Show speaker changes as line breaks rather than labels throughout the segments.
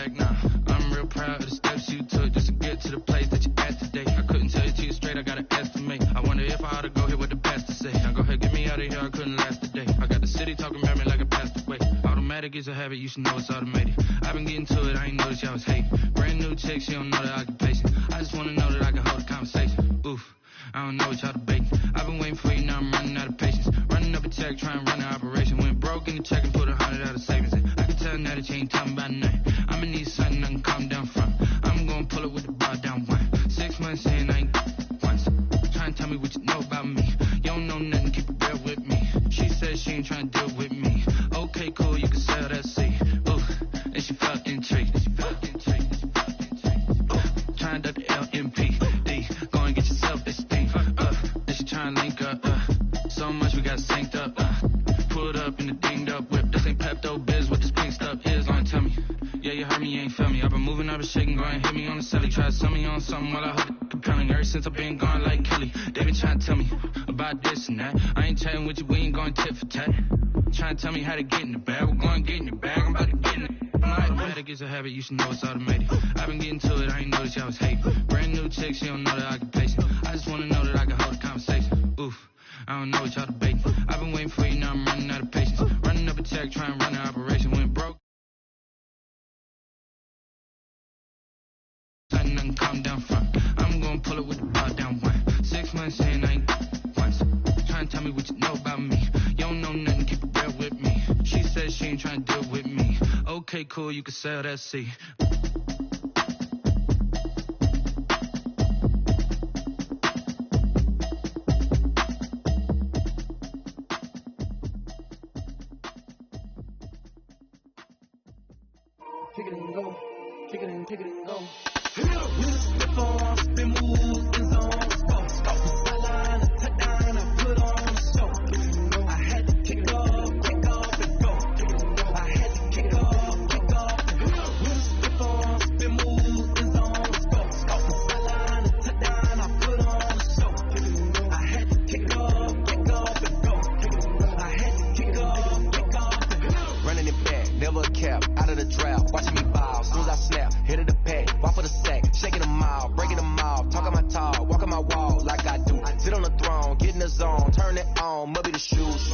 back now. I'm real proud of the steps you took just to get to the place that you're at today. I couldn't tell it to you straight, I gotta estimate. I wonder if I ought to go here with the pastor say. Now go ahead, get me out of here, I couldn't last a day. I got the city talking about me like I passed away. Automatic is a habit, you should know it's automated. I've been getting to it, I ain't noticed y'all was hating. Brand new chick, she don't know the occupation. I just wanna know that I can hold a conversation. Oof, I don't know what y'all debating. I've been waiting for you, now I'm running out of patience. Running up a check, trying to run an operation. Went broke in the check and put 100 out of savings in. I can tell now that you ain't talking about nothing. I'ma need something I can calm down from. I'm gonna pull it with the bar down one. 6 months in, I ain't once. Trying to tell me what you know about me. You don't know nothing, keep it real with me. She said she ain't trying to deal with me. Okay, cool, you can sell that seat. Ooh, and she felt intrigued. Trying to duck the LMPD. Go and get your self-esteem. And she trying to link up. So much we got synced up. Pulled up in the dinged up whip. This ain't Pepto-Biz, what this pink stuff is. Gonna tell me. Yeah, you heard me, you ain't feel me. I've been moving, I've been shaking, go and hit me on the celly. Try to sell me on something while I hold it compelling. Ever since I've been gone like Kelly, they been trying to tell me about this and that. I ain't chatting with you, we ain't going tit for tat. Trying to tell me how to get in the bag. We're going to get in your bag, I'm about to get in it. Automatic is a habit, you should know it's automated. I've been getting to it, I ain't noticed y'all was hating. Brand new chick, she don't know the occupation. I just want to know that I can hold a conversation. Oof, I don't know what y'all debating. I've been waiting for you, now I'm running out of patience. Running up a check, trying to run an operation. Went broke. Nothing I can calm down from. I'm gonna pull it with the bar down one. 6 months in, I ain't once. Trying to tell me what you know about me. You don't know nothing, keep it real with me. She said she ain't trying to deal with me. Okay, cool, you can sell that seat.
Kick it and go, kick it and go. Slip on, spin move, in zone, go. Sideline, touchdown, I put on the show. I had to kick off and go. I had to kick off and go. Slip on, spin move, in zone, go. Sideline, touchdown, I put on the show. I had to kick off and go. I had to kick off and go.
Running it back, never a cap, out of the drought, watching me bow. Soon as I snap, hit of the pack, walk for the sack, shaking them out, breaking them off, talking my talk, walking my wall like I do. Sit on the throne, get in the zone, turn it on, must be the shoes,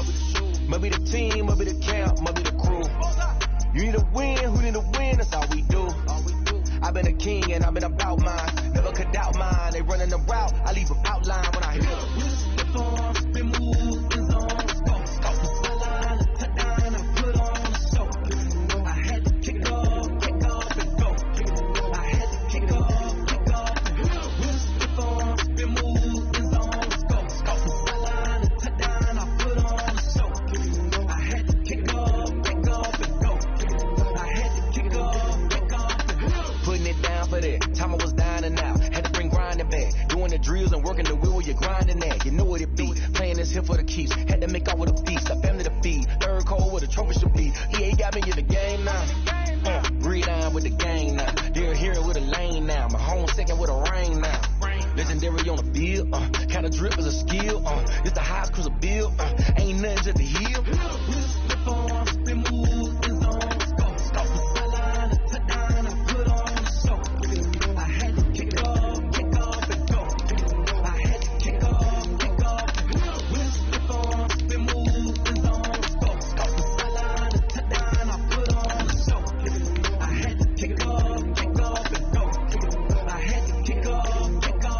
must be the team, must be the camp, must be the crew. You need a win, who need a win, that's all we do. I've been a king and I've been about mine, never could doubt mine. They running the route, I leave them outline when I hit them.
Slip on, spin move, in zone, go. Sideline, touchdown, I put on the show. I had to kick off and go. I had to kick off and go. Slip on, spin move, in zone, go. Sideline, touchdown, I put on the show. I had to kick off and go. I had to kick off and go.
Putting it down for that, time I was dying and out. Had to bring grinding back, doing the drills and working the wheel where you're grinding at. You know what it be, playing this here for the keeps. Had to make out with a feast, a family to feed. Third cold where the trophy should be. EA got me in the game now. Breathe on with the gang now. They're here with a lane now. My home second with a rain now. Legendary on the field, kind of drip is a skill. It's the highest cruiser bill. Ain't nothing just the hill.
Slip on, spin move, in zone, go. Sideline, touchdown, I put on the show. I had to kick off and go. I had to kick off and go. Slip on, spin move, in zone, go. Sideline, touchdown, I put on the show. I had to kick off and go. I had to kick off and go.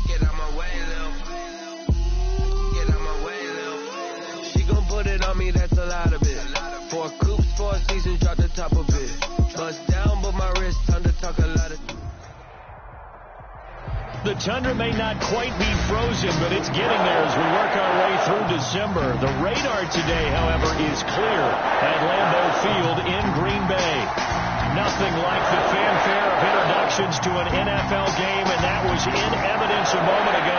Get out my way, Lil. Get out my way, Lil. She gon' put it on me, that's a lot of it. 4 coops, 4 seasons, drop the top of it. Bust down, but my wrist, time to talk a lot of.
The tundra may not quite be frozen, but it's getting there as we work our way through December. The radar today, however, is clear at Lambeau Field in nothing like the fanfare of introductions to an NFL game, and that was in evidence a moment ago.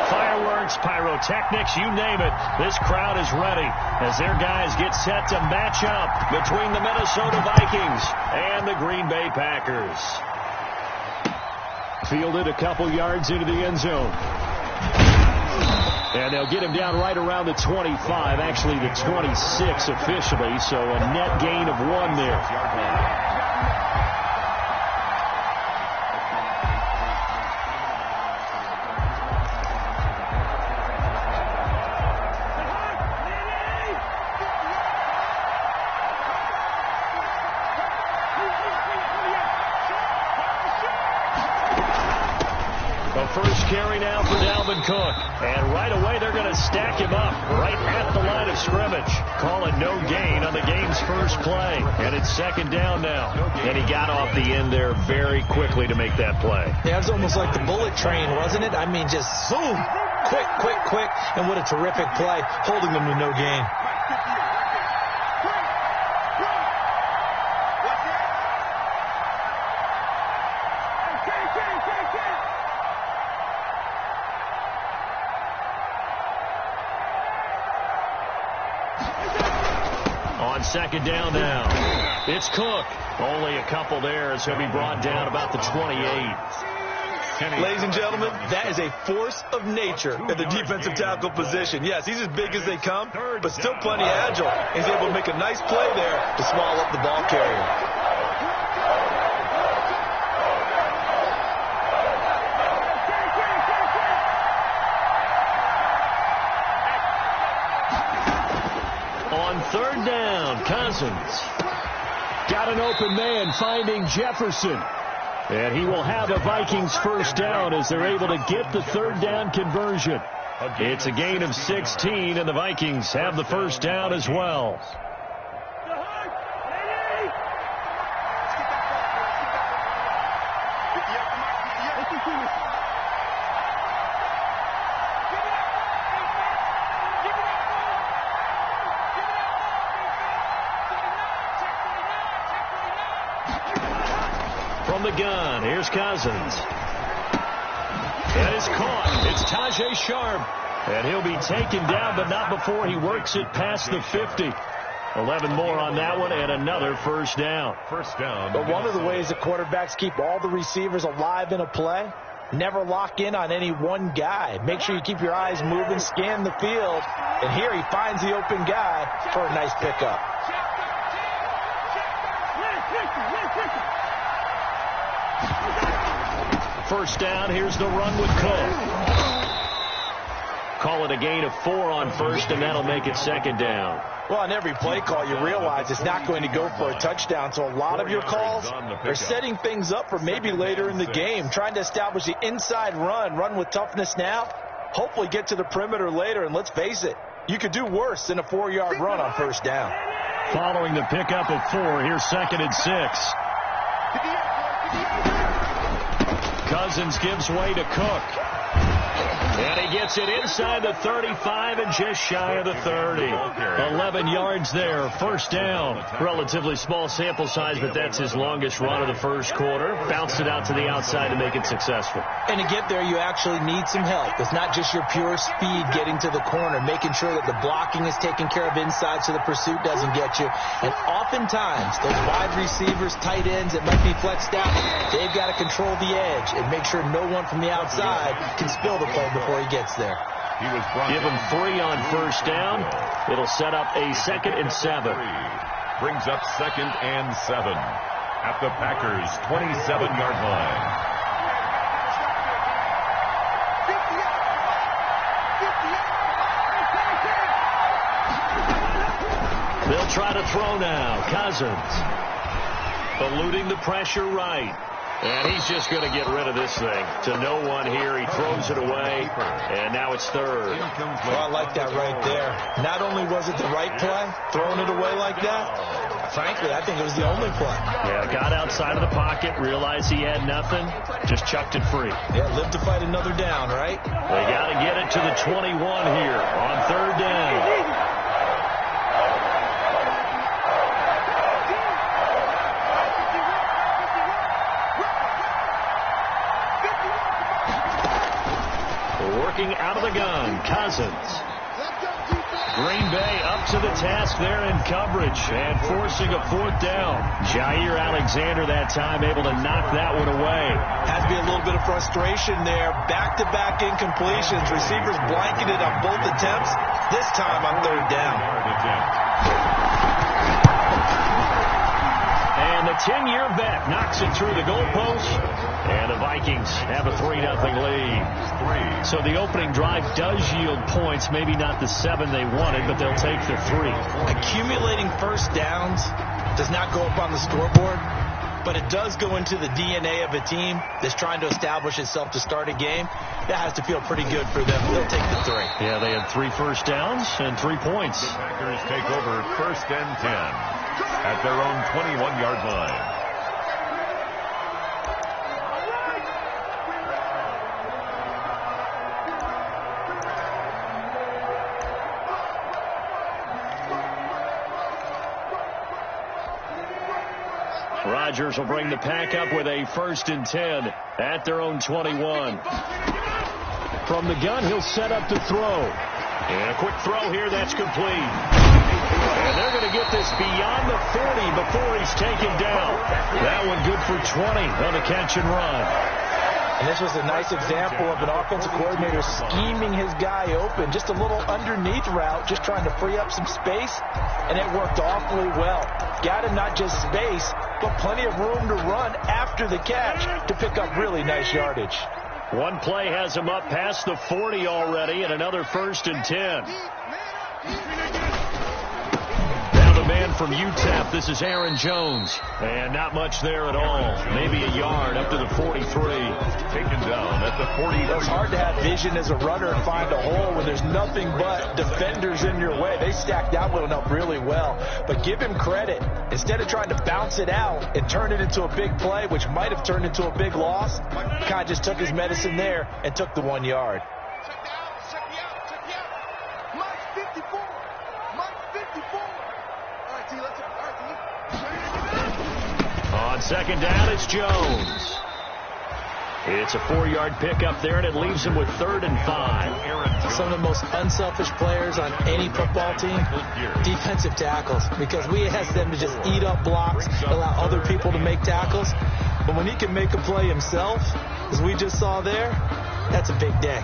Fireworks, pyrotechnics, you name it. This crowd is ready as their guys get set to match up between the Minnesota Vikings and the Green Bay Packers. Fielded a couple yards into the end zone. And they'll get him down right around the 25, actually the 26 officially, so a net gain of 1 there. First carry now for Dalvin Cook. And right away they're going to stack him up right at the line of scrimmage. Call it no gain on the game's first play. And it's second down now. And he got off the end there very quickly to make that play.
Yeah, it was almost like the bullet train, wasn't it? I mean, just zoom. Quick. And what a terrific play, holding them to no gain.
Second down now. It's Cook. Only a couple there as he'll be brought down about the 28.
Ladies and gentlemen, that is a force of nature at the defensive tackle position. Yes, he's as big as they come, but still plenty agile. He's able to make a nice play there to swallow up the ball carrier.
Third down, Cousins. Got an open man finding Jefferson. And he will have a Vikings first down as they're able to get the third down conversion. It's a gain of 16, and the Vikings have the first down as well. From the gun, here's Cousins. And it's caught. It's Tajay Sharp. And he'll be taken down, but not before he works it past the 50. 11 more on that one, and another first down.
But one of the ways that quarterbacks keep all the receivers alive in a play, never lock in on any one guy. Make sure you keep your eyes moving, scan the field. And here he finds the open guy for a nice pickup.
First down, here's the run with Cook. Call it a gain of 4 on first, and that'll make it second down.
Well, on every play call, you realize it's not going to go for a touchdown. So a lot of your calls are setting things up for maybe later in the game, trying to establish the inside run with toughness now, hopefully get to the perimeter later. And let's face it, you could do worse than a 4-yard run on first down.
Following the pickup of 4, here's second and 6. Cousins gives way to Cook. And he gets it inside the 35 and just shy of the 30. 11 yards there. First down. Relatively small sample size, but that's his longest run of the first quarter. Bounced it out to the outside to make it successful.
And to get there, you actually need some help. It's not just your pure speed getting to the corner, making sure that the blocking is taken care of inside so the pursuit doesn't get you. And oftentimes, those wide receivers, tight ends that might be flexed out, they've got to control the edge and make sure no one from the outside can spill the play before he gets there.
Give him 3 on first down. It'll set up a second and 7.
Brings up second and 7 at the Packers' 27-yard line.
They'll try to throw now. Cousins eluding the pressure right. And he's just going to get rid of this thing to no one here. He throws it away, and now it's third.
Well, I like that right there. Not only was it the right play, throwing it away like that, frankly, I think it was the only play.
Yeah, got outside of the pocket, realized he had nothing, just chucked it free.
Yeah, live to fight another down, right?
They got to get it to the 21 here on third down. looking out of the gun. Cousins. Green Bay up to the task there in coverage and forcing a 4th down. Jair Alexander that time able to knock that one away.
Has to be a little bit of frustration there. Back-to-back incompletions. Receivers blanketed on both attempts. This time on 3rd down.
And the 10-year vet knocks it through the goalpost. And the Vikings have a 3-0 lead. So the opening drive does yield points. Maybe not the 7 they wanted, but they'll take the 3.
Accumulating first downs does not go up on the scoreboard, but it does go into the DNA of a team that's trying to establish itself to start a game. That has to feel pretty good for them. They'll take the 3.
Yeah, they had 3 first downs and 3 points.
The Packers take over 1st and 10 at their own 21-yard line.
Rodgers will bring the pack up with a 1st and 10 at their own 21. From the gun, he'll set up to throw. And a quick throw here, that's complete. And they're going to get this beyond the 40 before he's taken down. That one good for 20 on the catch and run.
And this was a nice example of an offensive coordinator scheming his guy open. Just a little underneath route, just trying to free up some space, and it worked awfully well. Got him not just space, but plenty of room to run after the catch to pick up really nice yardage.
One play has him up past the 40 already, and another 1st and 10. Now the man from UTEP, this is Aaron Jones. And not much there at all. Maybe a yard up to the 43.
Taken down at the 40.
It's hard to have vision as a runner and find a hole when there's nothing but defenders in your way. They stacked that one up really well. But give him credit. Instead of trying to bounce it out and turn it into a big play, which might have turned into a big loss, kind of just took his medicine there and took the 1 yard.
Check me out. Mike 54. All right, T, let's go.
On 2nd down, it's Jones. It's a 4-yard pickup there, and it leaves him with 3rd and 5.
Some of the most unselfish players on any football team, defensive tackles, because we ask them to just eat up blocks, allow other people to make tackles. But when he can make a play himself, as we just saw there, that's a big day.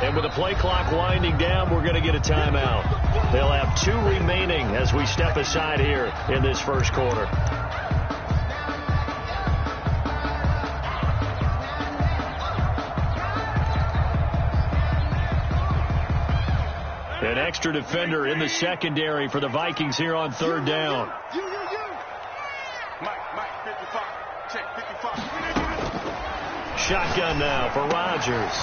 And with the play clock winding down, we're going to get a timeout. They'll have 2 remaining as we step aside here in this 1st quarter. An extra defender in the secondary for the Vikings here on 3rd down.
Mike 55. Check 55.
Shotgun now for Rodgers.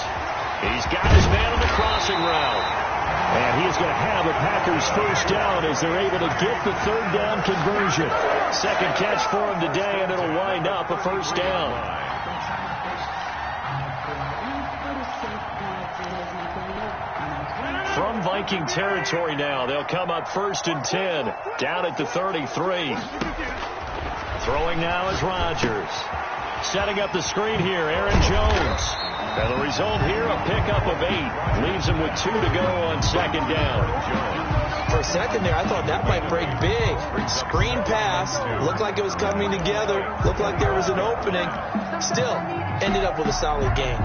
He's got his man on the crossing route. And he is going to have a Packers 1st down as they're able to get the 3rd down conversion. 2nd catch for him today, and it'll wind up a 1st down. From Viking territory now, they'll come up 1st and 10, down at the 33. Throwing now is Rodgers. Setting up the screen here, Aaron Jones. And the result here, a pickup of 8. Leaves him with 2 to go on 2nd down.
For a second there, I thought that might break big. Screen pass. Looked like it was coming together. Looked like there was an opening. Still, ended up with a solid game.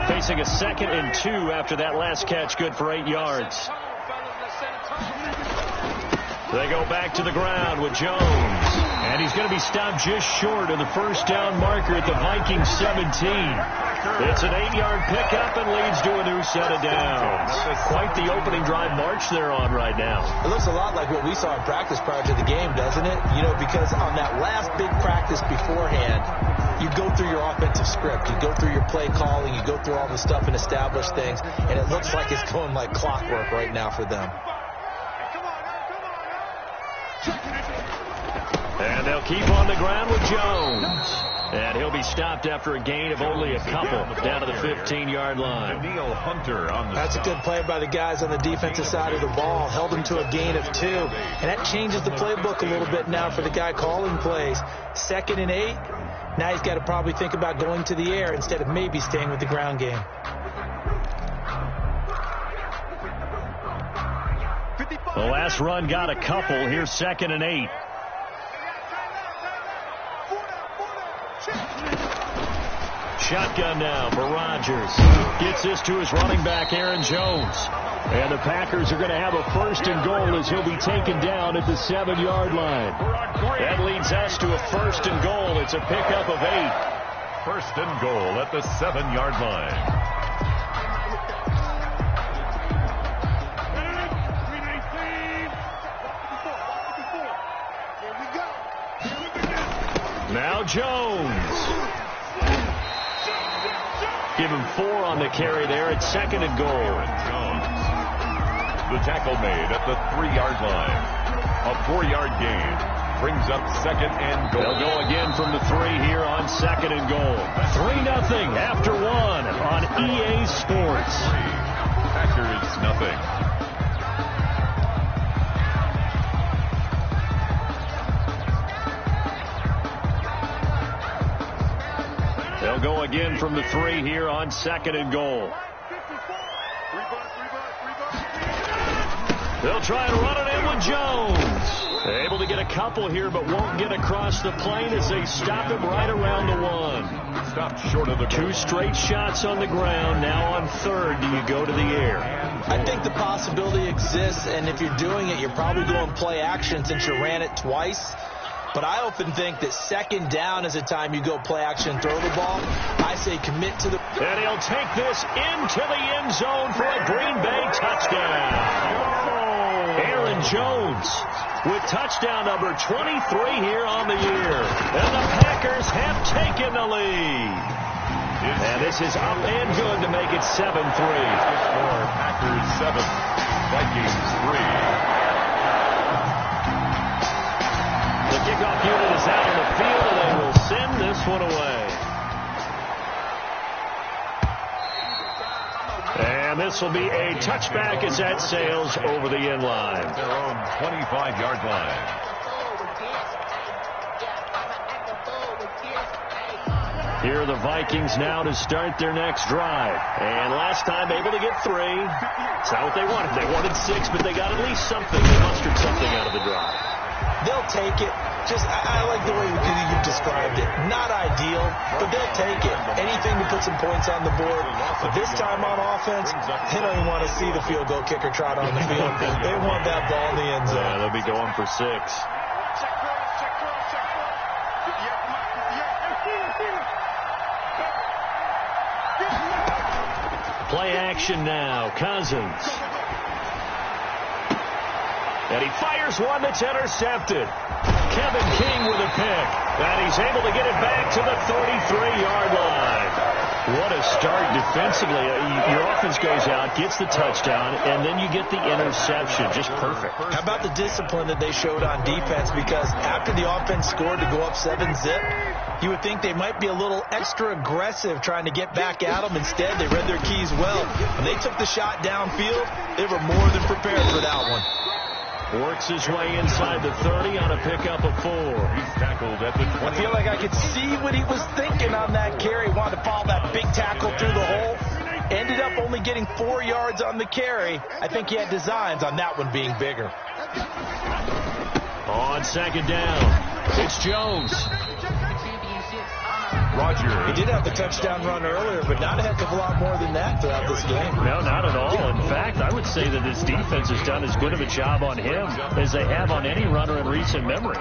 Facing a 2nd and 2 after that last catch, good for 8 yards. They go back to the ground with Jones. And he's going to be stopped just short of the 1st down marker at the Vikings 17. It's an 8-yard pickup and leads to a new set of downs. Quite the opening drive march they're on right now.
It looks a lot like what we saw in practice prior to the game, doesn't it? You know, because on that last big practice beforehand, you go through your offensive script. You go through your play calling. You go through all the stuff and establish things. And it looks like it's going like clockwork right now for them.
And they'll keep on the ground with Jones. And he'll be stopped after a gain of only a couple down to the 15-yard line.
Neil Hunter on the
That's a good play by the guys on the defensive side of the ball. Held him to a gain of 2. And that changes the playbook a little bit now for the guy calling plays. 2nd and 8. Now he's got to probably think about going to the air instead of maybe staying with the ground game.
The last run got a couple. Here's 2nd and 8. Shotgun now for Rodgers. Gets this to his running back, Aaron Jones. And the Packers are going to have a 1st and goal as he'll be taken down at the 7-yard line. That leads us to a 1st and goal. It's a pickup of 8.
1st and goal at the 7-yard line.
Now Jones. Give him 4 on the carry there at 2nd and goal.
The tackle made at the 3-yard line. A 4-yard gain brings up 2nd and goal.
They'll go again from the 3 here on 2nd and goal. 3-0 after 1 on EA Sports.
Packers nothing.
They'll go again from the 3 here on 2nd and goal. They'll try and run it in with Jones. Able to get a couple here, but won't get across the plane as they stop him right around the 1.
Stopped short of the
2 straight shots on the ground. Now on 3rd, do you go to the air?
I think the possibility exists, and if you're doing it, you're probably going play action since you ran it twice. But I often think that 2nd down is a time you go play action and throw the ball. I say commit to the...
And he'll take this into the end zone for a Green Bay touchdown. Aaron Jones with touchdown number 23 here on the year. And the Packers have taken the lead. And this is up and good to make it 7-3.
Packers 7, Vikings 3.
The kickoff unit is out on the field, and they will send this one away. And this will be a touchback as that sails over the end line.
Their own 25-yard line.
Here are the Vikings now to start their next drive. And last time able to get 3. It's not what they wanted. They wanted 6, but they got at least something. They mustered something out of the drive.
They'll take it. I like the way you described it. Not ideal, but they'll take it. Anything to put some points on the board. But this time on offense, they don't even want to see the field goal kicker trot on the field. They want that ball in the end zone.
Yeah, they'll be going for 6. Play action now. Cousins. And he fires one that's intercepted. Kevin King with a pick. And he's able to get it back to the 33-yard line. What a start defensively. Your offense goes out, gets the touchdown, and then you get the interception. Just perfect.
How about the discipline that they showed on defense? Because after the offense scored to go up 7-zip, you would think they might be a little extra aggressive trying to get back at them. Instead, they read their keys well. When they took the shot downfield, they were more than prepared for that one.
Works his way inside the 30 on a pickup of 4.
He's tackled at the 20.
I feel like I could see what he was thinking on that carry. Wanted to follow that big tackle through the hole. Ended up only getting 4 yards on the carry. I think he had designs on that one being bigger.
On 2nd down, it's Jones.
Rodgers.
He did have the touchdown run earlier, but not a heck of a lot more than that throughout this game.
No, not at all. In fact, I would say that this defense has done as good of a job on him as they have on any runner in recent memory.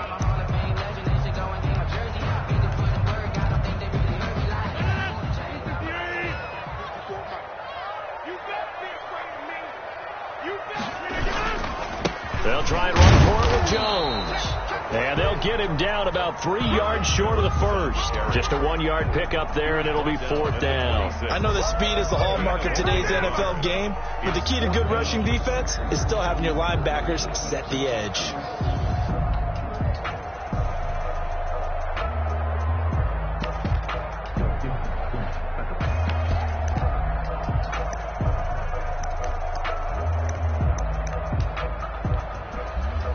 They'll try and run for it with Jones. And they'll get him down about 3 yards short of the first. Just a 1-yard pickup there, and it'll be 4th down.
I know that speed is the hallmark of today's NFL game, but the key to good rushing defense is still having your linebackers set the edge.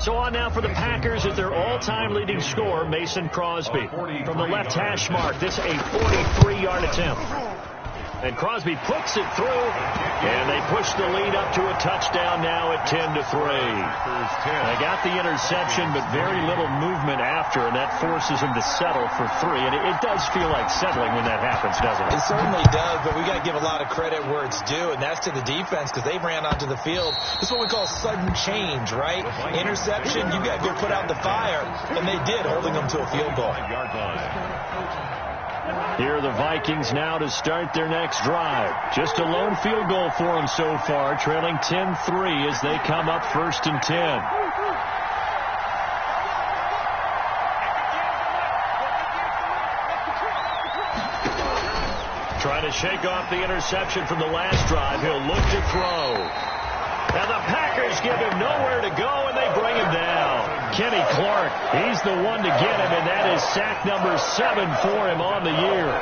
So on now for the Packers at their all-time leading scorer, Mason Crosby. From the left hash mark, this a 43-yard attempt. And Crosby puts it through, and they push the lead up to a touchdown now at 10-3. They got the interception, but very little movement after, and that forces them to settle for 3. And it does feel like settling when that happens, doesn't it?
It certainly does, but we got to give a lot of credit where it's due, and that's to the defense because they ran onto the field. This is what we call sudden change, right? Interception, you got to go put out the fire, and they did, holding them to a field goal.
Here are the Vikings now to start their next drive. Just a lone field goal for them so far, trailing 10-3 as they come up 1st and 10. Trying to shake off the interception from the last drive. He'll look to throw. And the Packers give him nowhere to go, and they bring him down. Kenny Clark, he's the one to get him, and that is sack number 7 for him on the year.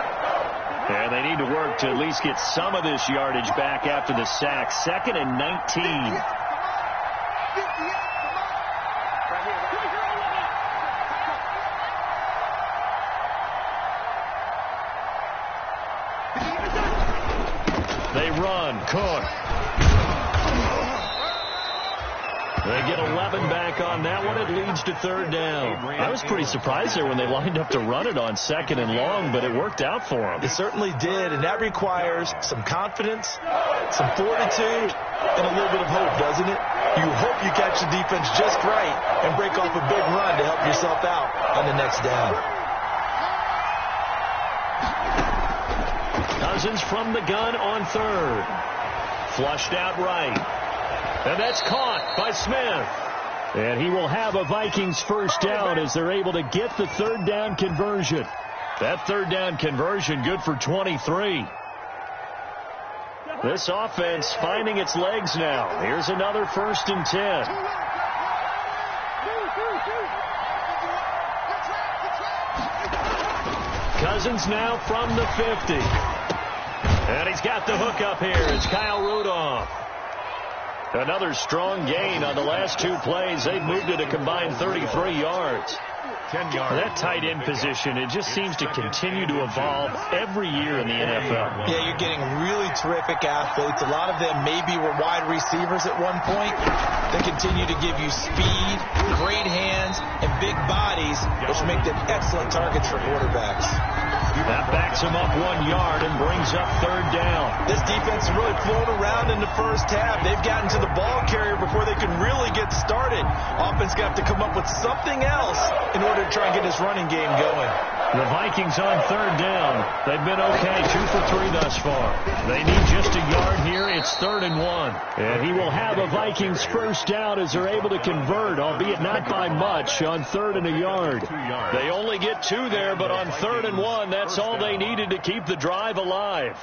And they need to work to at least get some of this yardage back after the sack. 2nd and 19. They run. Cook. They get 11 back on that one. It leads to 3rd down. I was pretty surprised there when they lined up to run it on 2nd and long, but it worked out for them.
It certainly did, and that requires some confidence, some fortitude, and a little bit of hope, doesn't it? You hope you catch the defense just right and break off a big run to help yourself out on the next down.
Cousins from the gun on 3rd. Flushed out right. And that's caught by Smith. And he will have a Vikings 1st down as they're able to get the 3rd down conversion. That 3rd down conversion good for 23. This offense finding its legs now. Here's another 1st and 10. Cousins now from the 50. And he's got the hook up here. It's Kyle Rudolph. Another strong gain on the last 2 plays. They've moved it a combined 33 yards.
10 yards.
That tight end position, it just seems to continue to evolve every year in the NFL.
Yeah, you're getting really terrific athletes. A lot of them maybe were wide receivers at one point. They continue to give you speed, great hands, and big bodies, which make them excellent targets for quarterbacks.
That backs him up 1 yard and brings up 3rd down.
This defense really flown around in the first half. They've gotten to the ball carrier before they can really get started. Offense got to come up with something else in order to try and get this running game going.
The Vikings on 3rd down. They've been okay, 2 for 3 thus far. They need just a yard here. It's 3rd and 1. And he will have a Vikings 1st down as they're able to convert, albeit not by much, on 3rd and a yard. They only get 2 there, but on 3rd and 1, that's all they needed to keep the drive alive.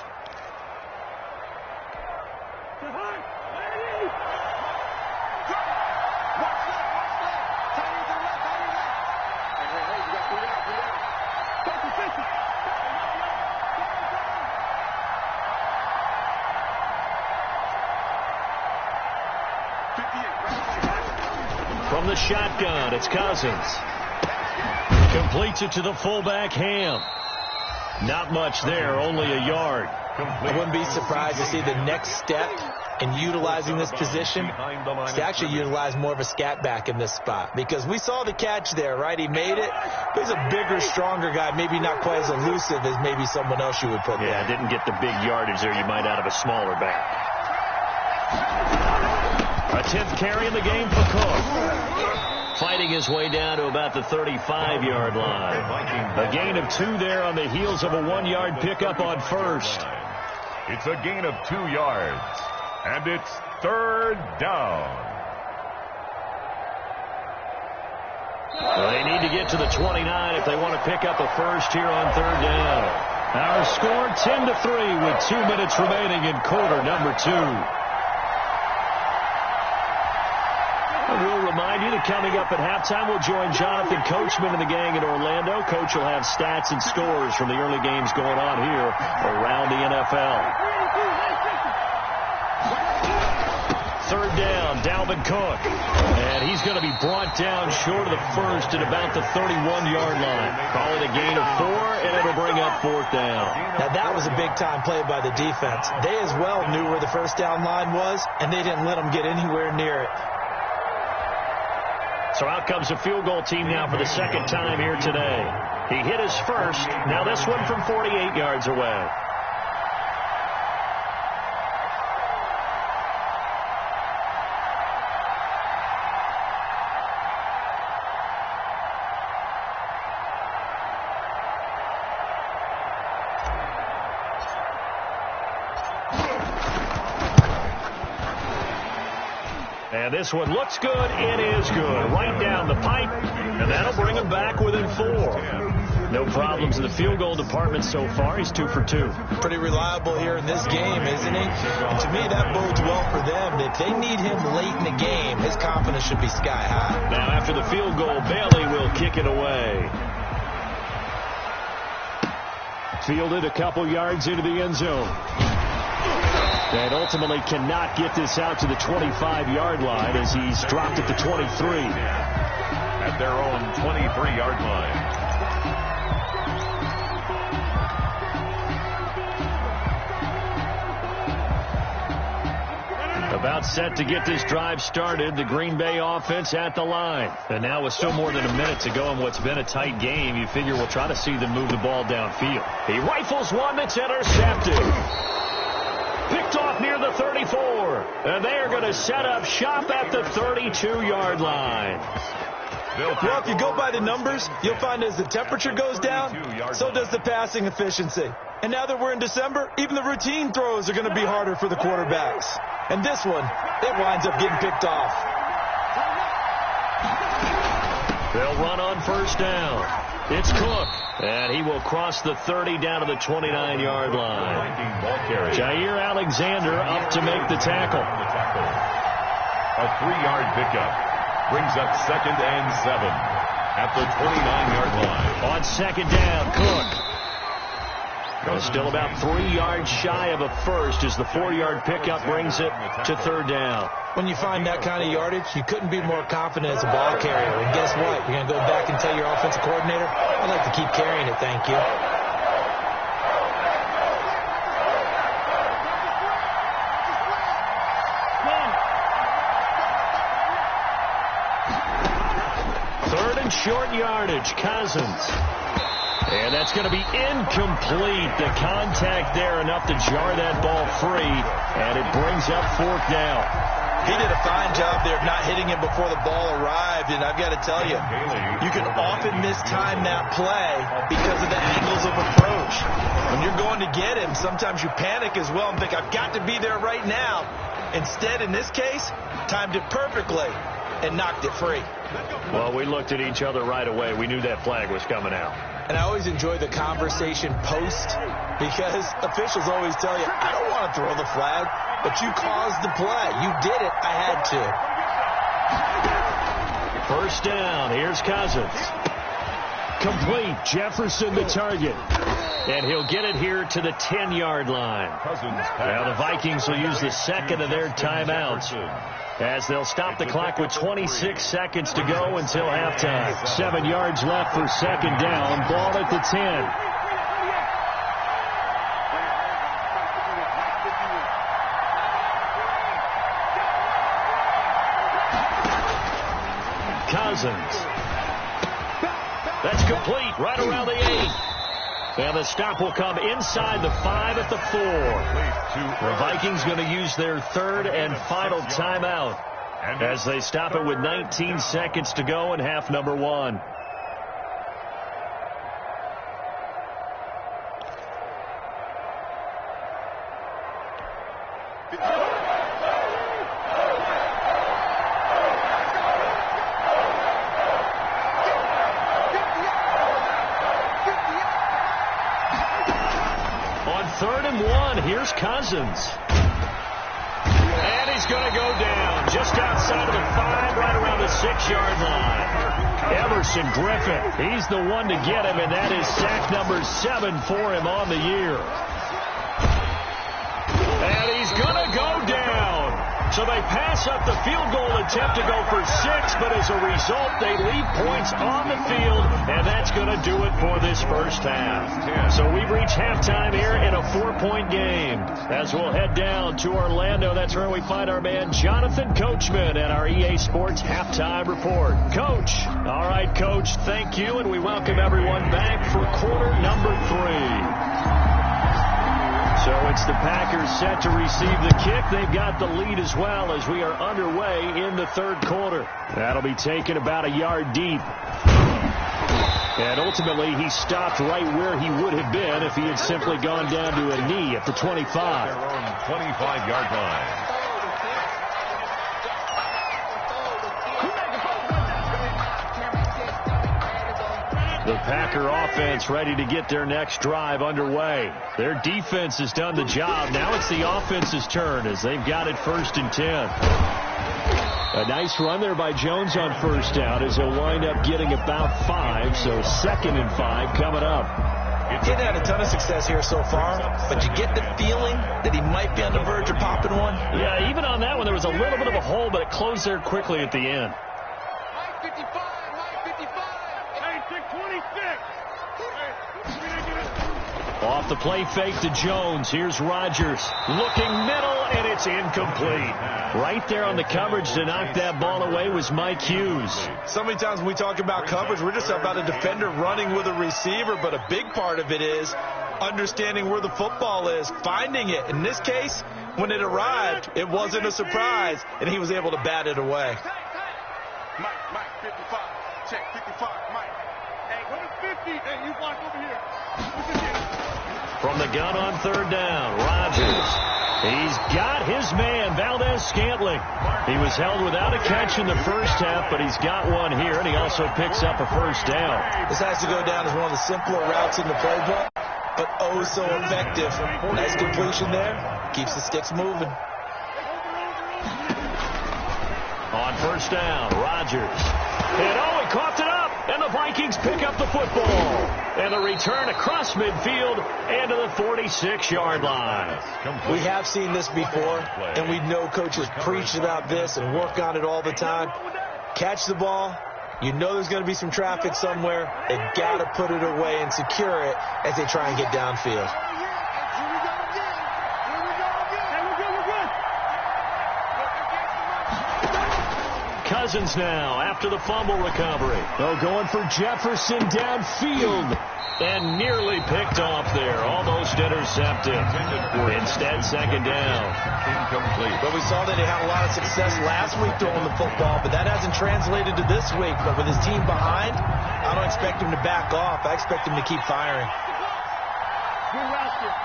From the shotgun, it's Cousins. Completes it to the fullback, Ham. Not much there, only a yard.
I wouldn't be surprised to see the next step in utilizing this position is to actually utilize more of a scat back in this spot. Because we saw the catch there, right? He made it. But he's a bigger, stronger guy, maybe not quite as elusive as maybe someone else you would put there.
Yeah, didn't get the big yardage there you might out of a smaller back. A 10th carry in the game for Cook. Fighting his way down to about the 35-yard line. A gain of 2 there on the heels of a 1-yard pickup on 1st.
It's a gain of 2 yards. And it's 3rd down.
Well, they need to get to the 29 if they want to pick up a 1st here on 3rd down. Our score 10-3 with 2 minutes remaining in quarter number 2. We'll remind you that coming up at halftime, we'll join Jonathan Coachman and the gang in Orlando. Coach will have stats and scores from the early games going on here around the NFL. third down. Dalvin Cook. And he's going to be brought down short of the first at about the 31-yard line. Call it a gain of 4, and it'll bring up fourth down.
Now, that was a big-time play by the defense. They as well knew where the first down line was, and they didn't let them get anywhere near it.
So out comes a field goal team now for the second time here today. He hit his first. Now this one from 48 yards away. And this one looks good. It is good. Right down the pipe. And that'll bring him back within 4. No problems in the field goal department so far. He's 2 for 2.
Pretty reliable here in this game, isn't he? And to me, that bodes well for them. If they need him late in the game, his confidence should be sky high.
Now after the field goal, Bailey will kick it away. Fielded a couple yards into the end zone. And ultimately cannot get this out to the 25-yard line as he's dropped at the 23.
At their own 23-yard line.
About set to get this drive started. The Green Bay offense at the line. And now with still more than a minute to go in what's been a tight game, you figure we'll try to see them move the ball downfield. He rifles one that's intercepted. Picked off near the 34. And they are going to set up shop at the 32-yard line.
Well, if you go by the numbers, you'll find as the temperature goes down, so does the passing efficiency. And now that we're in December, even the routine throws are going to be harder for the quarterbacks. And this one, it winds up getting picked off.
They'll run on first down. It's Cook. And he will cross the 30 down to the 29-yard line. Jair Alexander up to make the tackle.
A 3-yard pickup brings up 2nd and 7 at the 29-yard line.
On second down, Cook. Still about 3 yards shy of a first as the 4-yard pickup brings it to third down.
When you find that kind of yardage, you couldn't be more confident as a ball carrier. And guess what? You're going to go back and tell your offensive coordinator, I'd like to keep carrying it, thank you.
Third and short yardage, Cousins. And that's going to be incomplete. The contact there enough to jar that ball free. And it brings up fourth down.
He did a fine job there of not hitting him before the ball arrived. And I've got to tell you, you can often mistime that play because of the angles of approach. When you're going to get him, sometimes you panic as well and think, I've got to be there right now. Instead, in this case, timed it perfectly and knocked it free.
Well, we looked at each other right away. We knew that flag was coming out.
And I always enjoy the conversation post because officials always tell you, I don't want to throw the flag, but you caused the play. You did it. I had to.
First down. Here's Cousins. Complete. Jefferson the target. And he'll get it here to the 10-yard line. Now the Vikings will use the second of their timeouts as they'll stop the clock with 26 seconds to go until halftime. 7 yards left for second down. Ball at the 10. Cousins. That's complete right around the 8. And the stop will come inside the 5 at the 4. The Vikings going to use their third and final timeout as they stop it with 19 seconds to go in half number 1. Here's Cousins. And he's going to go down just outside of the 5, right around the 6-yard line. Emerson Griffin, he's the one to get him, and that is sack number 7 for him on the year. And he's going to go down So they pass up the field goal attempt to go for 6, but as a result, they leave points on the field, and that's going to do it for this first half. So we've reached halftime here in a 4-point game. As we'll head down to Orlando, that's where we find our man Jonathan Coachman at our EA Sports Halftime Report. Coach. All right, Coach, thank you, and we welcome everyone back for quarter number 3. So it's the Packers set to receive the kick. They've got the lead as well as we are underway in the third quarter. That'll be taken about a yard deep. And ultimately, he stopped right where he would have been if he had simply gone down to a knee at the 25.
Their own 25-yard line.
The Packer offense ready to get their next drive underway. Their defense has done the job. Now it's the offense's turn as they've got it 1st and 10. A nice run there by Jones on first down as he'll wind up getting about 5. So 2nd and 5 coming up.
He hasn't had a ton of success here so far, but you get the feeling that he might be on the verge of popping one.
Yeah, even on that one, there was a little bit of a hole, but it closed there quickly at the end.
Mike 55, Mike 55. Hey, 626.
Off the play fake to Jones. Here's Rodgers. Looking middle, and it's incomplete. Right there on the coverage to knock that ball away was Mike Hughes.
So many times when we talk about coverage, we're just about a defender running with a receiver, but a big part of it is understanding where the football is, finding it. In this case, when it arrived, it wasn't a surprise, and he was able to bat it away.
Mike 55. Check 55, Mike. Hey, what is 50? Hey, you block over here.
From the gun on 3rd down, Rodgers. He's got his man, Valdez-Scantling. He was held without a catch in the first half, but he's got one here, and he also picks up a 1st down.
This has to go down as one of the simpler routes in the playbook, but oh so effective. Nice completion there. Keeps the sticks moving.
On 1st down, Rodgers. And oh, he coughed it up, and the Vikings pick up the football. And the return across midfield and to the 46-yard line.
We have seen this before, and we know coaches preach about this and work on it all the time. Catch the ball. You know there's going to be some traffic somewhere. They've got to put it away and secure it as they try and get downfield.
Cousins now after the fumble recovery. Oh, going for Jefferson downfield. And nearly picked off there. Almost intercepted. Instead, 2nd down.
Incomplete.
But we saw that he had a lot of success last week throwing the football, but that hasn't translated to this week. But with his team behind, I don't expect him to back off. I expect him to keep firing.
Good route here.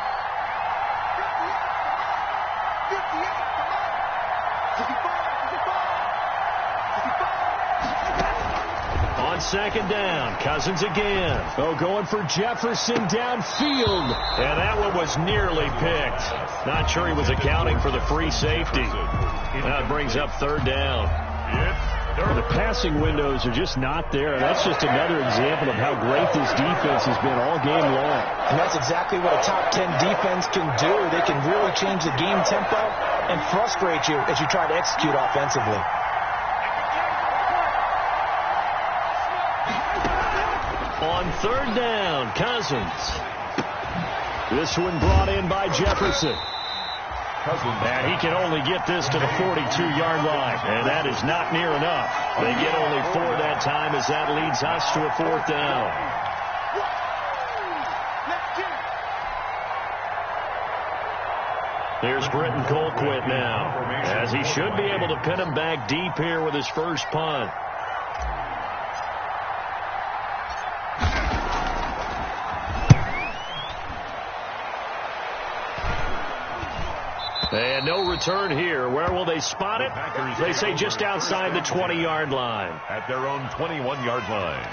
2nd down, Cousins again. Oh, going for Jefferson downfield. And that one was nearly picked. Not sure he was accounting for the free safety. That brings up 3rd down. The passing windows are just not there. That's just another example of how great this defense has been all game long.
And that's exactly what a top 10 defense can do. They can really change the game tempo and frustrate you as you try to execute offensively.
On 3rd down, Cousins. This one brought in by Jefferson. And he can only get this to the 42-yard line. And that is not near enough. They get only 4 that time as that leads us to a 4th down. Here's Britton Colquitt now, as he should be able to pin him back deep here with his first punt. And no return here. Where will they spot it? They say just outside the 20-yard line.
At their own 21-yard line.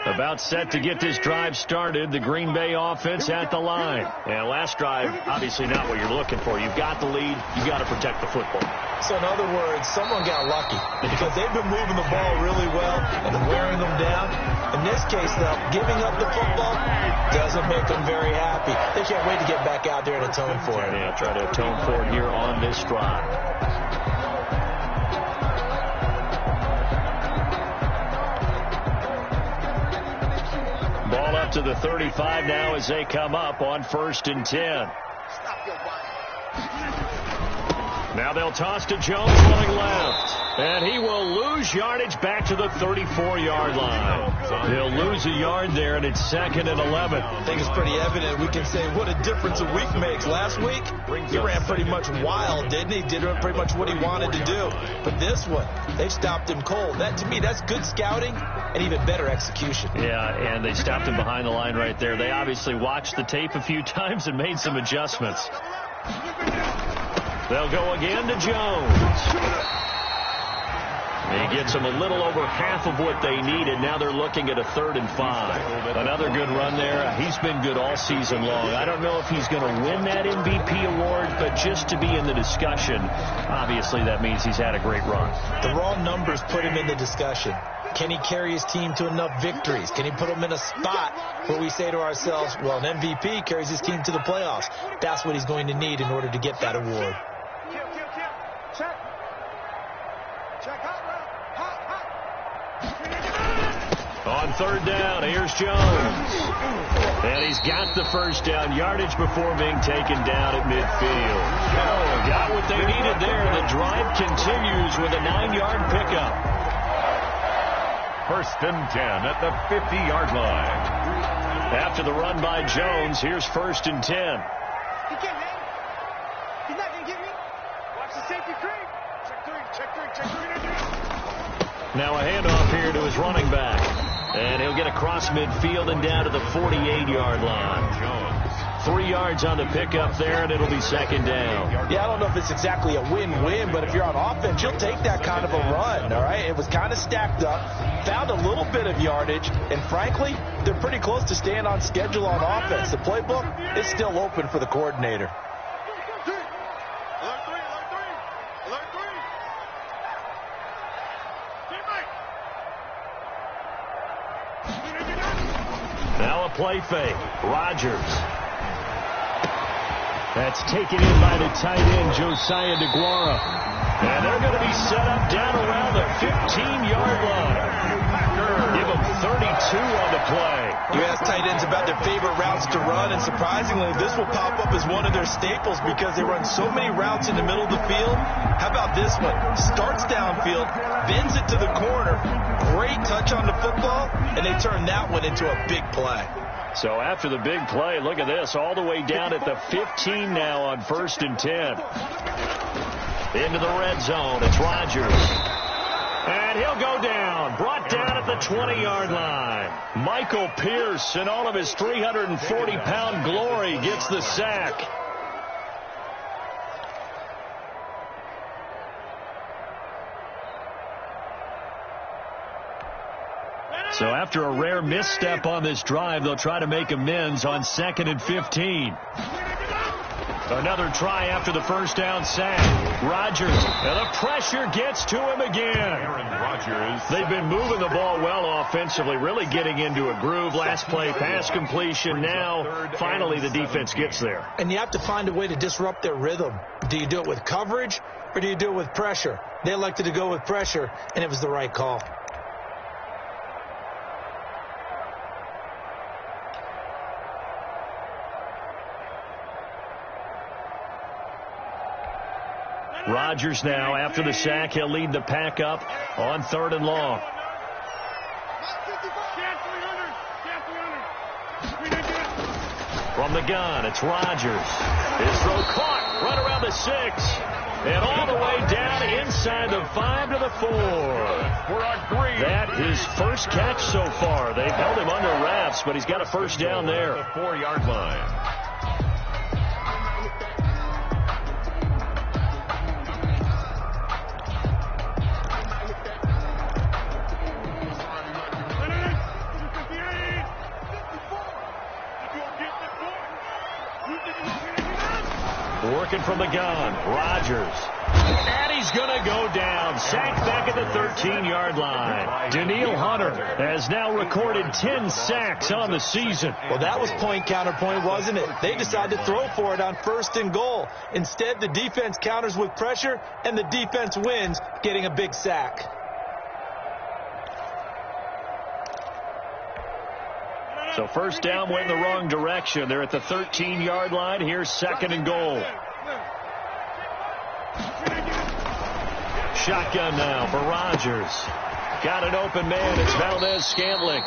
A About set to get this drive started. The Green Bay offense at the line. And last drive, obviously not what you're looking for. You've got the lead. You've got to protect the football.
So in other words, someone got lucky because they've been moving the ball really well and wearing them down. In this case, though, giving up the football doesn't make them very happy. They can't wait to get back out there and atone for it.
Yeah, try to atone for it here on this drive. Ball up to the 35 now as they come up on 1st and 10. Now they'll toss to Jones running left. And he will lose yardage back to the 34-yard line. He'll lose a yard there, and it's 2nd and 11.
I think it's pretty evident. We can say what a difference a week makes. Last week, he ran pretty much wild, didn't he? Did pretty much what he wanted to do. But this one, they stopped him cold. That, to me, that's good scouting and even better execution.
Yeah, and they stopped him behind the line right there. They obviously watched the tape a few times and made some adjustments. They'll go again to Jones. He gets them a little over half of what they needed. Now they're looking at a 3rd and 5. Another good run there. He's been good all season long. I don't know if he's going to win that MVP award, but just to be in the discussion, obviously that means he's had a great run.
The raw numbers put him in the discussion. Can he carry his team to enough victories? Can he put them in a spot where we say to ourselves, well, an MVP carries his team to the playoffs. That's what he's going to need in order to get that award.
On 3rd down, here's Jones. And he's got the first down yardage before being taken down at midfield. Oh, got what they needed there. The drive continues with a 9-yard pickup.
1st and 10 at the 50-yard line.
After the run by Jones, here's 1st and 10.
He can't hang. He's not going to get me. Watch the safety creep. Check three.
Now a handoff here to his running back. And he'll get across midfield and down to the 48-yard line. 3 yards on the pickup there, and it'll be 2nd down.
Yeah, I don't know if it's exactly a win-win, but if you're on offense, you'll take that kind of a run, all right? It was kind of stacked up, found a little bit of yardage, and frankly, they're pretty close to staying on schedule on offense. The playbook is still open for the coordinator.
Now a play fake. Rodgers. That's taken in by the tight end, Josiah DeGuara. And they're going to be set up down around the 15-yard line. Give them 32 on the play.
You ask tight ends about their favorite routes to run, and surprisingly, this will pop up as one of their staples because they run so many routes in the middle of the field. How about this one? Starts downfield, bends it to the corner, great touch on the football, and they turn that one into a big play.
So after the big play, look at this, all the way down at the 15 now on 1st and 10. Into the red zone, it's Rodgers. And he'll go down, brought down at the 20-yard line. Michael Pierce, in all of his 340-pound glory, gets the sack. So after a rare misstep on this drive, they'll try to make amends on 2nd and 15. Another try after the first down sack. Rodgers, and the pressure gets to him again.
Aaron Rodgers.
They've been moving the ball well offensively, really getting into a groove. Last play, pass completion. Now, finally, the defense gets there.
And you have to find a way to disrupt their rhythm. Do you do it with coverage, or do you do it with pressure? They elected to go with pressure, and it was the right call.
Rodgers now, after the sack, he'll lead the pack up on 3rd and long. From the gun, it's Rodgers. His throw caught right around the 6. And all the way down inside the 5 to the 4. That is first catch so far. They've held him under wraps, but he's got a first down there.
The 4-yard line.
Working from the gun, Rodgers. And he's going to go down. Sacked back at the 13-yard line. Danielle Hunter has now recorded 10 sacks on the season.
Well, that was point counterpoint, wasn't it? They decided to throw for it on 1st and goal. Instead, the defense counters with pressure, and the defense wins, getting a big sack.
So first down went in the wrong direction. They're at the 13-yard line. Here's 2nd and goal. Shotgun now for Rodgers. Got an open man. It's Valdez-Scantling.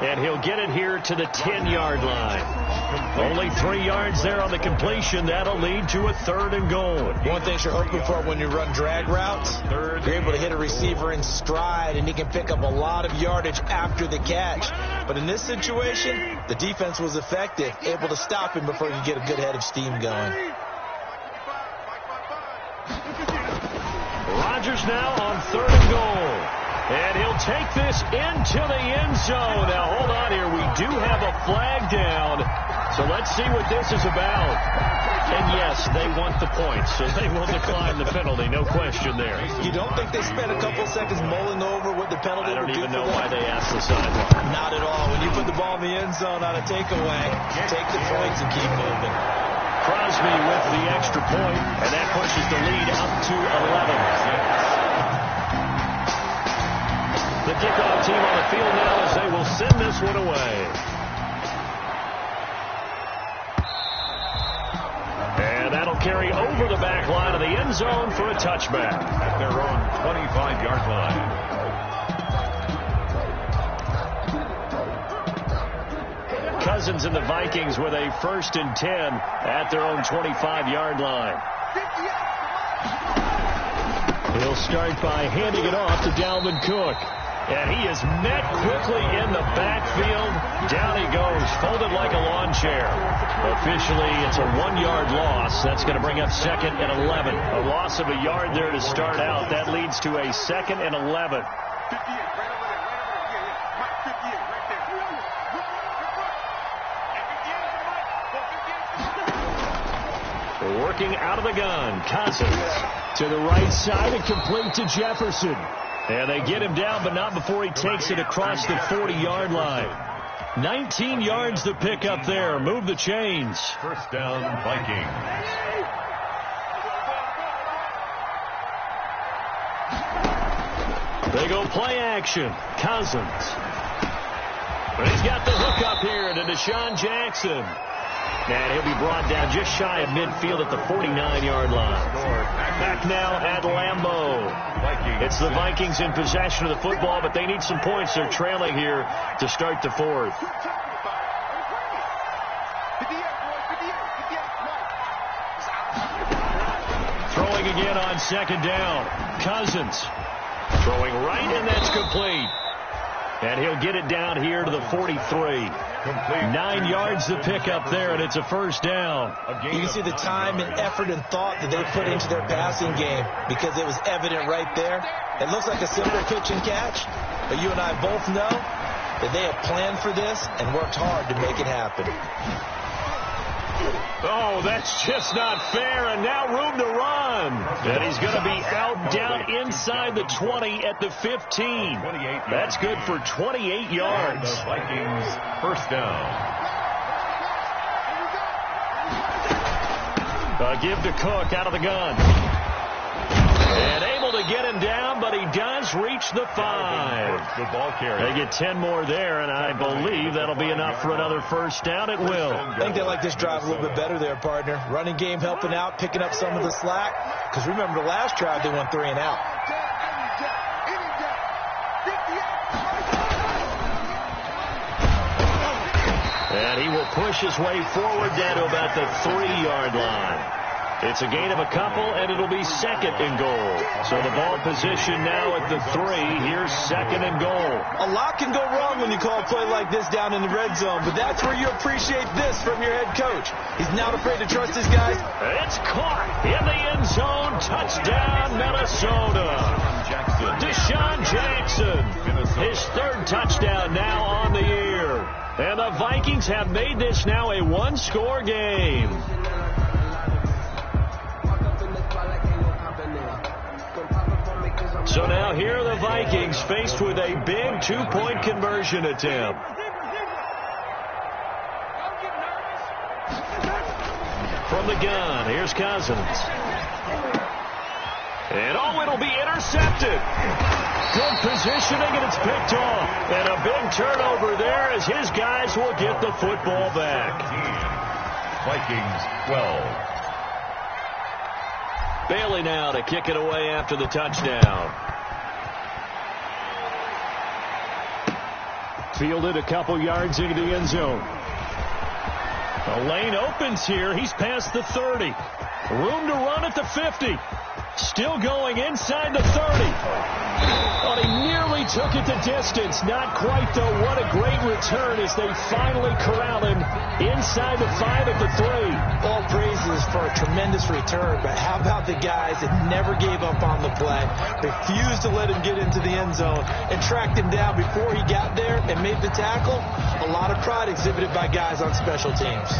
And he'll get it here to the 10-yard line. Only 3 yards there on the completion. That'll lead to a 3rd and goal.
One thing you're hoping for when you run drag routes, you're able to hit a receiver in stride, and he can pick up a lot of yardage after the catch. But in this situation, the defense was effective, able to stop him before he could get a good head of steam going.
Rodgers now on 3rd and goal. And he'll take this into the end zone. Now, hold on here. We do have a flag down. So let's see what this is about. And, yes, they want the points, so they will decline the penalty. No question there.
You don't think they spent a couple seconds mulling over what the penalty would do for them?
I don't even know why they asked the sideline.
Not at all. When you put the ball in the end zone on a takeaway, take the points and keep moving.
Crosby with the extra point, and that pushes the lead up to 11. The kickoff team on the field now as they will send this one away. And that'll carry over the back line of the end zone for a touchback.
At their own 25-yard line.
Cousins and the Vikings with a 1st and 10 at their own 25-yard line. He'll start by handing it off to Dalvin Cook. And he is met quickly in the backfield. Down he goes, folded like a lawn chair. Officially, it's a 1-yard loss. That's going to bring up 2nd and 11. A loss of a yard there to start out. That leads to a 2nd and 11. Working out of the gun, Cousins to the right side and complete to Jefferson. And they get him down, but not before he takes it across the 40-yard line. 19 yards to pick up there. Move the chains.
1st down, Vikings.
They go play action. Cousins. But he's got the hook up here to Deshaun Jackson. And he'll be brought down just shy of midfield at the 49-yard line. Back now at Lambeau. It's the Vikings in possession of the football, but they need some points. They're trailing here to start the 4th. Throwing again on 2nd down. Cousins throwing right, and that's complete. And he'll get it down here to the 43. 9 yards to pick up there, and it's a 1st down.
You can see the time and effort and thought that they put into their passing game because it was evident right there. It looks like a simple pitch and catch, but you and I both know that they have planned for this and worked hard to make it happen.
Oh, that's just not fair, and now room to run. And he's going to be out down inside the 20 at the 15. That's good for 28 yards.
The Vikings 1st down.
Give to Cook out of the gun. And able to get him down, but he does reach the 5.
Good ball carry.
They get 10 more there, and I believe that'll be enough for another 1st down. It will.
I think they like this drive a little bit better there, partner. Running game helping out, picking up some of the slack. Because remember, the last drive they went 3 and out.
And he will push his way forward down to about the 3-yard line. It's a gain of a couple, and it'll be 2nd and goal. So the ball position now at the 3. Here's 2nd and goal.
A lot can go wrong when you call a play like this down in the red zone, but that's where you appreciate this from your head coach. He's not afraid to trust his guys.
It's caught in the end zone. Touchdown, Minnesota. Deshaun Jackson, his 3rd touchdown now on the year. And the Vikings have made this now a 1-score game. Vikings faced with a big two-point conversion attempt. From the gun, here's Cousins. And it'll be intercepted. Good positioning, and it's picked off. And a big turnover there as his guys will get the football back.
Vikings 12.
Bailey now to kick it away after the touchdown. Fielded a couple yards into the end zone. The lane opens here. He's past the 30. Room to run at the 50. Still going inside the 30. Oh, he nearly took it the distance. Not quite, though. What a great return as they finally corral him inside the 5 at the 3.
All praises for a tremendous return, but how about the guys that never gave up on the play, refused to let him get into the end zone, and tracked him down before he got there and made the tackle? A lot of pride exhibited by guys on special teams.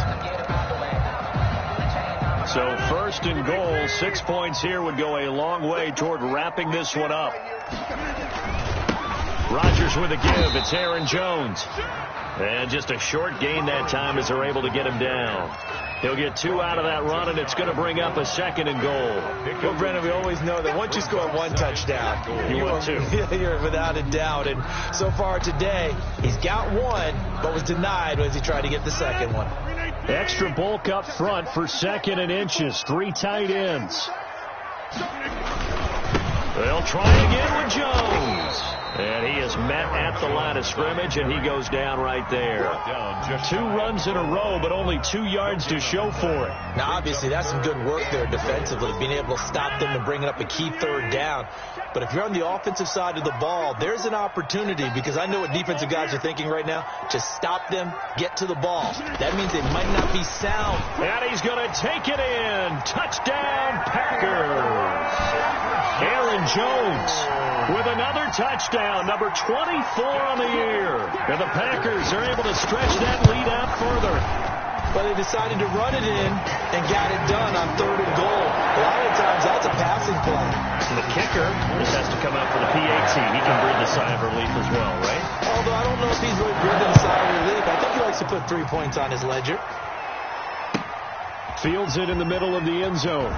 So 1st and goal, 6 points here would go a long way toward wrapping this one up. Rodgers with a give. It's Aaron Jones. And just a short gain that time as they're able to get him down. He'll get 2 out of that run, and it's going to bring up a 2nd and goal.
Well, Brennan, we always know that once you score 1 touchdown, you're without a doubt. And so far today, he's got 1, but was denied as he tried to get the 2nd one.
Extra bulk up front for 2nd and inches. 3 tight ends. They'll try again with Jones. And he is met at the line of scrimmage, and he goes down right there. 2 runs in a row, but only 2 yards to show for it.
Now, obviously, that's some good work there defensively, being able to stop them and bringing up a key 3rd down. But if you're on the offensive side of the ball, there's an opportunity, because I know what defensive guys are thinking right now, to stop them, get to the ball. That means they might not be sound.
And he's going to take it in. Touchdown, Packers. Aaron Jones with another touchdown, number 24 on the year. And the Packers are able to stretch that lead out further.
But they decided to run it in and got it done on 3rd and goal. A lot of times that's a passing play.
And the kicker just has to come out for the PAT. He can breathe a sigh of relief as well, right?
Although I don't know if he's really breathing a sigh of relief. I think he likes to put 3 points on his ledger.
Fields it in the middle of the end zone.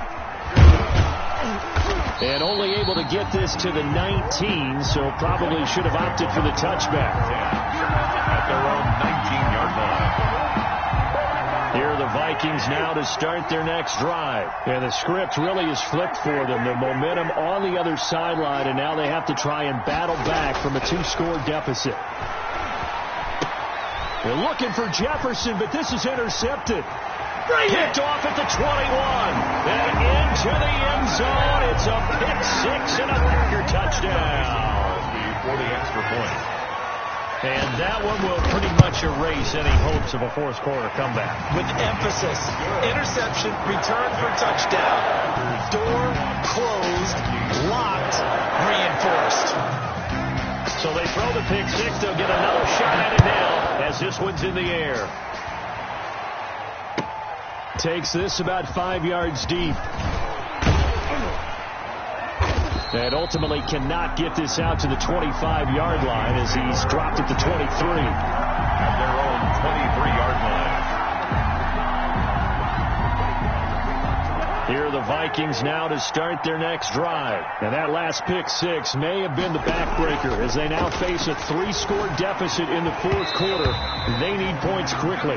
And only able to get this to the 19, so probably should have opted for the touchback.
At their own 19-yard line.
Here are the Vikings now to start their next drive. And the script really is flipped for them. The momentum on the other sideline, and now they have to try and battle back from a 2-score deficit. They're looking for Jefferson, but this is intercepted. Kicked off at the 21. And into the end zone. It's a pick 6 and a Packer touchdown.
For the extra point.
And that one will pretty much erase any hopes of a 4th quarter comeback.
With emphasis. Interception, return for touchdown. Door closed, locked, reinforced.
So they throw the pick 6. They'll get another shot at it now as this one's in the air. Takes this about 5 yards deep. And ultimately cannot get this out to the 25-yard line as he's dropped at the 23.
At their own 23-yard line.
Here are the Vikings now to start their next drive. And that last pick 6 may have been the backbreaker as they now face a 3-score deficit in the 4th quarter. They need points quickly.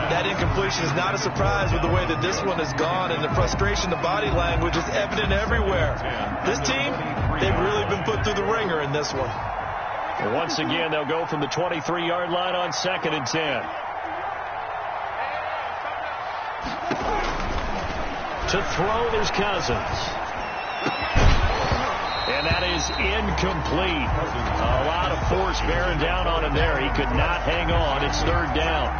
That incompletion is not a surprise with the way that this one has gone, and the frustration, the body language is evident everywhere. This team, they've really been put through the ringer in this one.
And once again, they'll go from the 23-yard line on 2nd and 10. To throw, there's Cousins. And that is incomplete. A lot of force bearing down on him there. He could not hang on. It's 3rd down.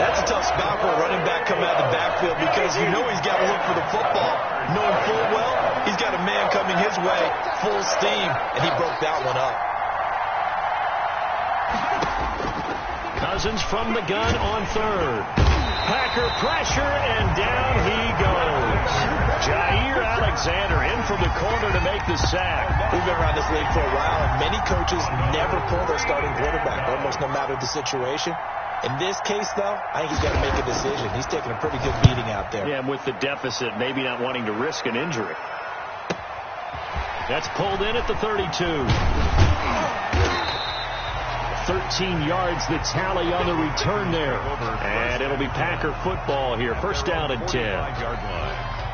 That's a tough spot for a running back coming out of the backfield because you know he's got to look for the football. Knowing full well, he's got a man coming his way, full steam, and he broke that one up.
Cousins from the gun on 3rd. Packer pressure, and down he goes. Jair Alexander in from the corner to make make the sack.
We've been around this league for a while, and many coaches never pull their starting quarterback, almost no matter the situation. In this case, though, I think he's got to make a decision. He's taking a pretty good beating out there.
Yeah, and with the deficit, maybe not wanting to risk an injury. That's pulled in at the 32. 13 yards the tally on the return there. And it'll be Packer football here. First down and 10.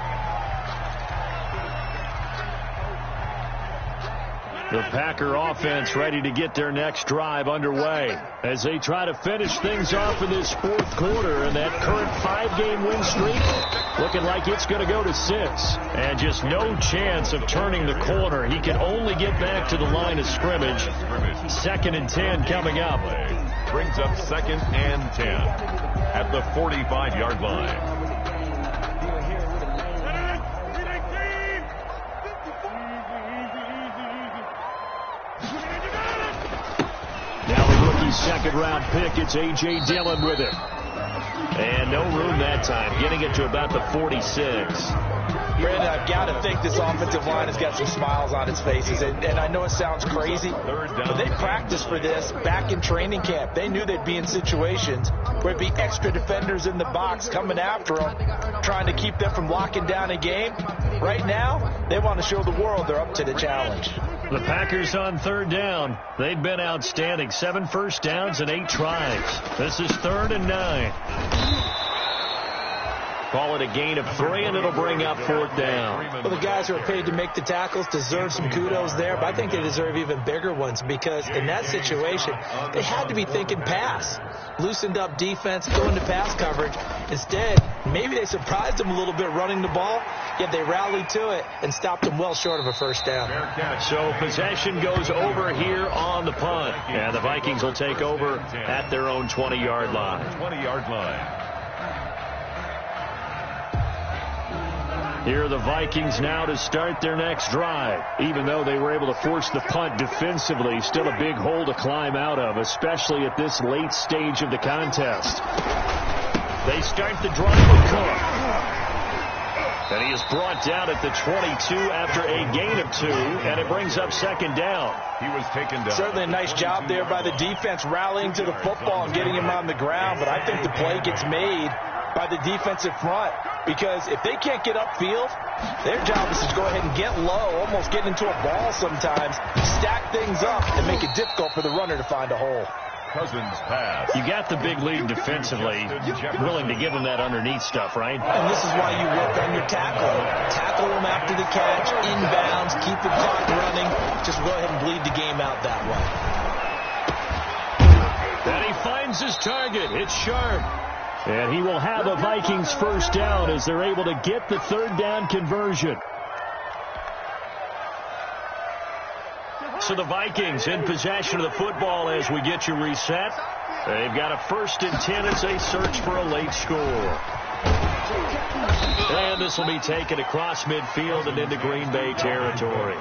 The Packer offense ready to get their next drive underway as they try to finish things off in this fourth quarter. And that current 5-game win streak looking like it's going to go to 6. And just no chance of turning the corner. He can only get back to the line of scrimmage. 2nd and 10 coming up.
Brings up 2nd and 10 at the 45-yard line.
Second-round pick, it's A.J. Dillon with it. And no room that time, getting it to about the 46.
Brandon, I've got to think this offensive line has got some smiles on its faces. And I know it sounds crazy, but they practiced for this back in training camp. They knew they'd be in situations where it'd be extra defenders in the box coming after them, trying to keep them from locking down a game. Right now, they want to show the world they're up to the challenge.
The Packers on 3rd down. They've been outstanding. 7 first downs and 8 tries. This is 3rd and 9. Call it a gain of 3, and it'll bring up 4th down.
Well, the guys who are paid to make the tackles deserve some kudos there, but I think they deserve even bigger ones because in that situation, they had to be thinking pass. Loosened up defense, going to pass coverage. Instead, maybe they surprised them a little bit running the ball, yet they rallied to it and stopped them well short of a first down.
So possession goes over here on the punt, and the Vikings will take over at their own 20-yard line.
20-yard line.
Here are the Vikings now to start their next drive. Even though they were able to force the punt defensively, still a big hole to climb out of, especially at this late stage of the contest. They start the drive with Cook. And he is brought down at the 22 after a gain of 2, and it brings up 2nd down.
He was taken down.
Certainly a nice job there by the defense rallying to the football and getting him on the ground, but I think the play gets made by the defensive front because if they can't get upfield, their job is to go ahead and get low, almost get into a ball sometimes, stack things up, and make it difficult for the runner to find a hole.
Cousins pass.
You got the big lead defensively, willing to give them that underneath stuff, right?
And this is why you work on your tackle. Tackle them after the catch, inbounds, keep the clock running. Just go ahead and bleed the game out that way.
And he finds his target. It's Sharp. And he will have a Vikings first down as they're able to get the 3rd down conversion. So the Vikings in possession of the football as we get you reset. They've got a 1st and 10 as they search for a late score. And this will be taken across midfield and into Green Bay territory.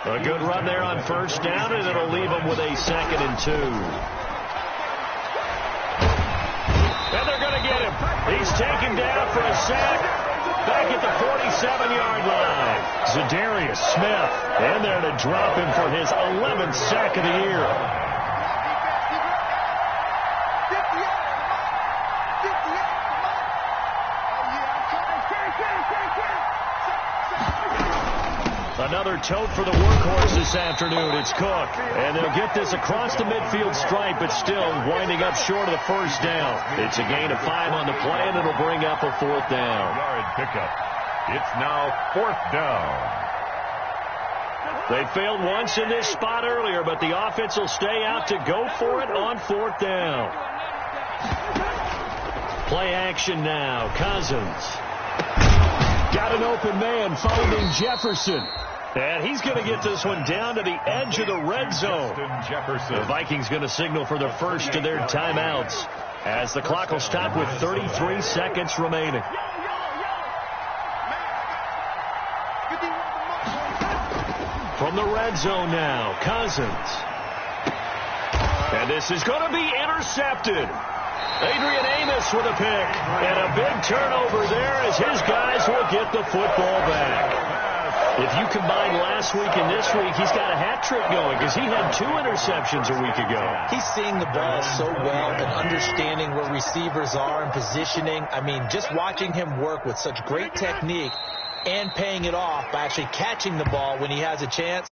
A good run there on 1st down, and it'll leave them with a 2nd and 2. And they're going to get him. He's taken down for a sack back at the 47-yard line. Zadarius Smith in there to drop him for his 11th sack of the year. Another tote for the workhorse this afternoon. It's Cook. And they'll get this across the midfield stripe, but still winding up short of the first down. It's a gain of 5 on the play, and it'll bring up a 4th down.
Yard pickup. It's now 4th down.
They failed once in this spot earlier, but the offense will stay out to go for it on 4th down. Play action now. Cousins. Got an open man finding Jefferson. And he's going to get this one down to the edge of the red zone. The Vikings going to signal for the first of their timeouts as the clock will stop with 33 seconds remaining. From the red zone now, Cousins. And this is going to be intercepted. Adrian Amos with a pick. And a big turnover there as his guys will get the football back. If you combine last week and this week, he's got a hat trick going because he had 2 interceptions a week ago.
He's seeing the ball so well and understanding where receivers are and positioning. I mean, just watching him work with such great technique and paying it off by actually catching the ball when he has a chance.